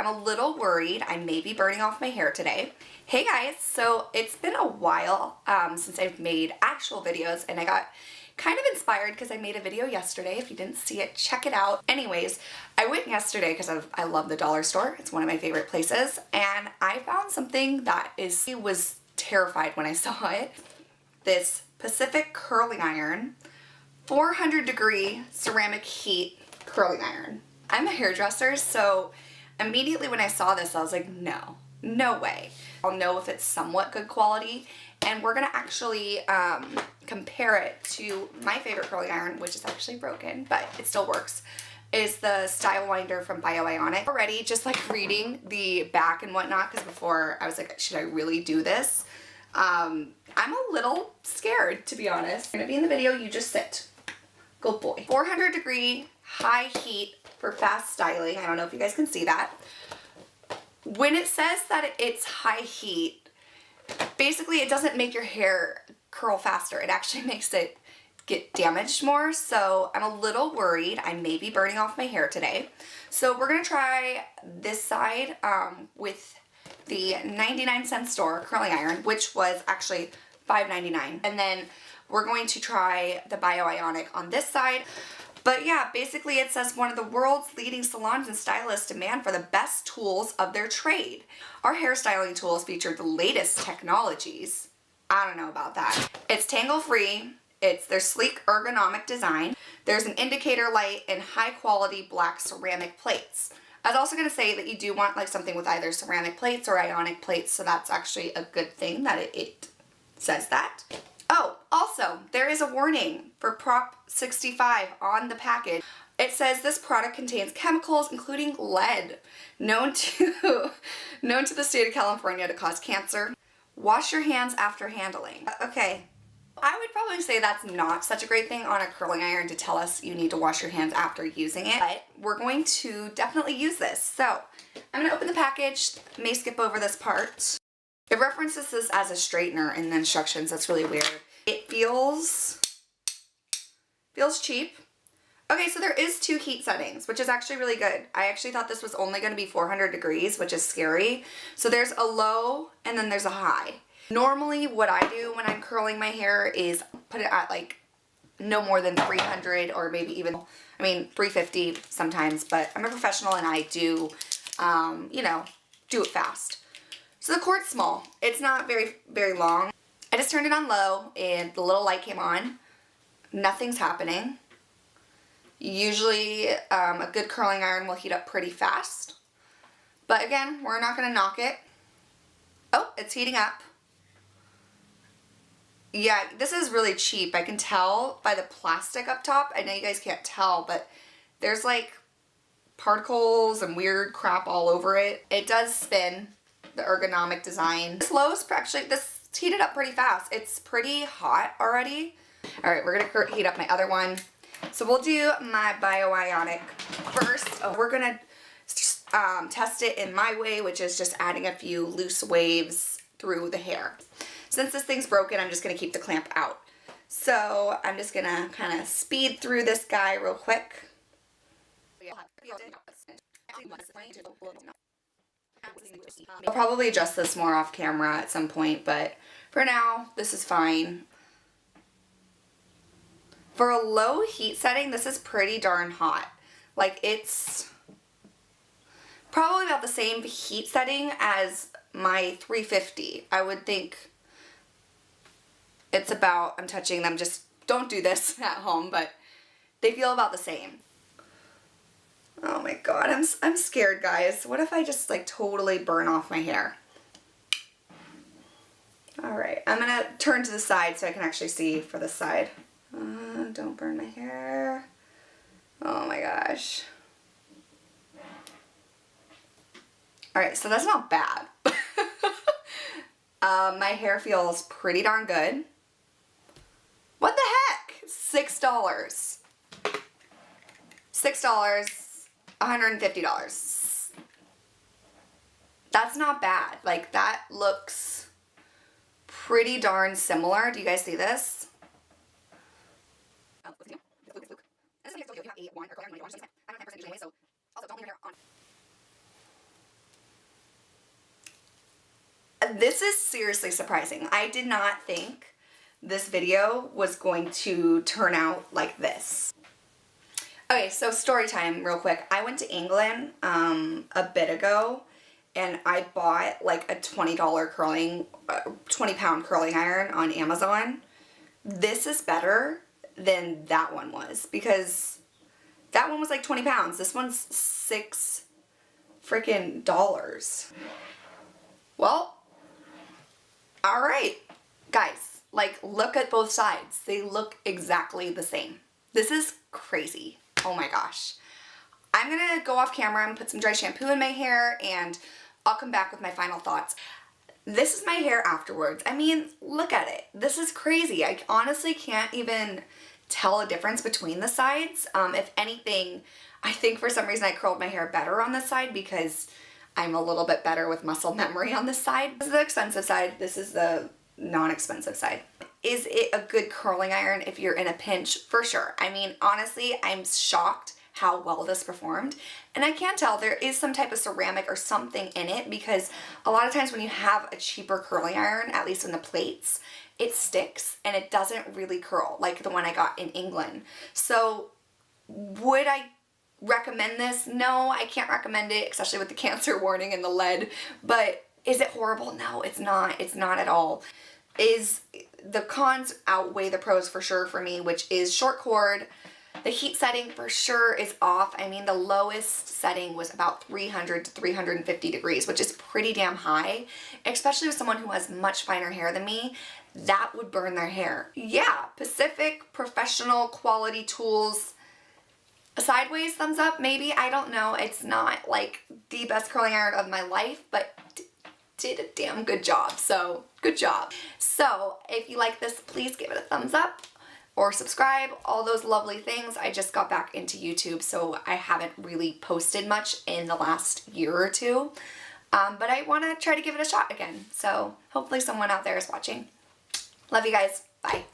I'm a little worried I may be burning off my hair today. Hey guys, so it's been a while since I've made actual videos, and I got kind of inspired because I made a video yesterday. If you didn't see it, check it out. Anyways, I went yesterday because I love the dollar store. It's one of my favorite places, and I found something that was terrified when I saw it. This Pacific curling iron, 400-degree ceramic heat curling iron. I'm a hairdresser, so immediately when I saw this, I was like, no way. I'll know if it's somewhat good quality, and we're gonna actually compare it to my favorite curling iron, which is actually broken, but it still works, is the Style Winder from BioIonic. Already just like reading the back and whatnot, because before I was like, should I really do this? I'm a little scared, to be honest. You're gonna be in the video, you just sit. Good boy. 400-degree high heat for fast styling. I don't know if you guys can see that. When it says that it's high heat, basically it doesn't make your hair curl faster. It actually makes it get damaged more. So I'm a little worried I may be burning off my hair today. So we're gonna try this side with the 99-cent store curling iron, which was actually $5.99. And then we're going to try the BioIonic on this side. But yeah, basically it says one of the world's leading salons and stylists demand for the best tools of their trade. Our hairstyling tools feature the latest technologies. I don't know about that. It's tangle-free. It's their sleek ergonomic design. There's an indicator light and high-quality black ceramic plates. I was also going to say that you do want like something with either ceramic plates or ionic plates, so that's actually a good thing that it says that. Oh, also, there is a warning for Prop 65 on the package. It says this product contains chemicals, including lead, known to the state of California to cause cancer. Wash your hands after handling. Okay, I would probably say that's not such a great thing on a curling iron to tell us you need to wash your hands after using it, but we're going to definitely use this. So I'm going to open the package, may skip over this part. It references this as a straightener in the instructions. That's really weird. It feels cheap. Okay, so there is 2 heat settings, which is actually really good. I actually thought this was only going to be 400 degrees, which is scary. So there's a low and then there's a high. Normally what I do when I'm curling my hair is put it at like no more than 300 or maybe even, 350 sometimes, but I'm a professional and I do, do it fast. So the cord's small. It's not very long. I just turned it on low and the little light came on. Nothing's happening. Usually a good curling iron will heat up pretty fast. But again, we're not going to knock it. Oh, it's heating up. Yeah, this is really cheap. I can tell by the plastic up top. I know you guys can't tell, but there's like particles and weird crap all over it. It does spin. The ergonomic design. This heated up pretty fast. It's pretty hot already. All right, we're gonna heat up my other one. So we'll do my BioIonic first. We're gonna test it in my way, which is just adding a few loose waves through the hair. Since this thing's broken, I'm just gonna keep the clamp out. So I'm just gonna kind of speed through this guy real quick. I'll probably adjust this more off camera at some point, but for now, this is fine. For a low heat setting, this is pretty darn hot. Like, it's probably about the same heat setting as my 350. I would think it's about, I'm touching them, just don't do this at home, but they feel about the same. Oh my god, I'm scared, guys. What if I just like totally burn off my hair? Alright, I'm gonna turn to the side so I can actually see for this side. Don't burn my hair. Oh my gosh. Alright, so that's not bad. My hair feels pretty darn good. What the heck? $6. $6. $150. That's not bad. Like, that looks pretty darn similar. Do you guys see this? This is seriously surprising. I did not think this video was going to turn out like this. Okay, so story time real quick. I went to England a bit ago and I bought like a $20 20 pound curling iron on Amazon. This is better than that one was because that one was like 20 pounds. This one's $6 freaking dollars. Well, all right, guys, like look at both sides. They look exactly the same. This is crazy. Oh my gosh. I'm gonna go off camera and put some dry shampoo in my hair and I'll come back with my final thoughts. This is my hair afterwards. I mean, look at it. This is crazy. I honestly can't even tell a difference between the sides. If anything, I think for some reason I curled my hair better on this side because I'm a little bit better with muscle memory on this side. This is the expensive side. This is the non-expensive side. Is it a good curling iron if you're in a pinch? For sure. I mean, honestly, I'm shocked how well this performed. And I can tell there is some type of ceramic or something in it because a lot of times when you have a cheaper curling iron, at least in the plates, it sticks and it doesn't really curl like the one I got in England. So would I recommend this? No, I can't recommend it, especially with the cancer warning and the lead. But is it horrible? No, it's not. It's not at all. The cons outweigh the pros for sure for me, which is short cord. The heat setting for sure is off. I mean, the lowest setting was about 300 to 350 degrees, which is pretty damn high, especially with someone who has much finer hair than me. That would burn their hair. Yeah, Pacific professional quality tools. A sideways thumbs up, maybe. I don't know. It's not like the best curling iron of my life, but did a damn good job. So good job. So if you like this, please give it a thumbs up or subscribe, all those lovely things. I just got back into YouTube, so I haven't really posted much in the last year or two. But I want to try to give it a shot again. So hopefully someone out there is watching. Love you guys. Bye.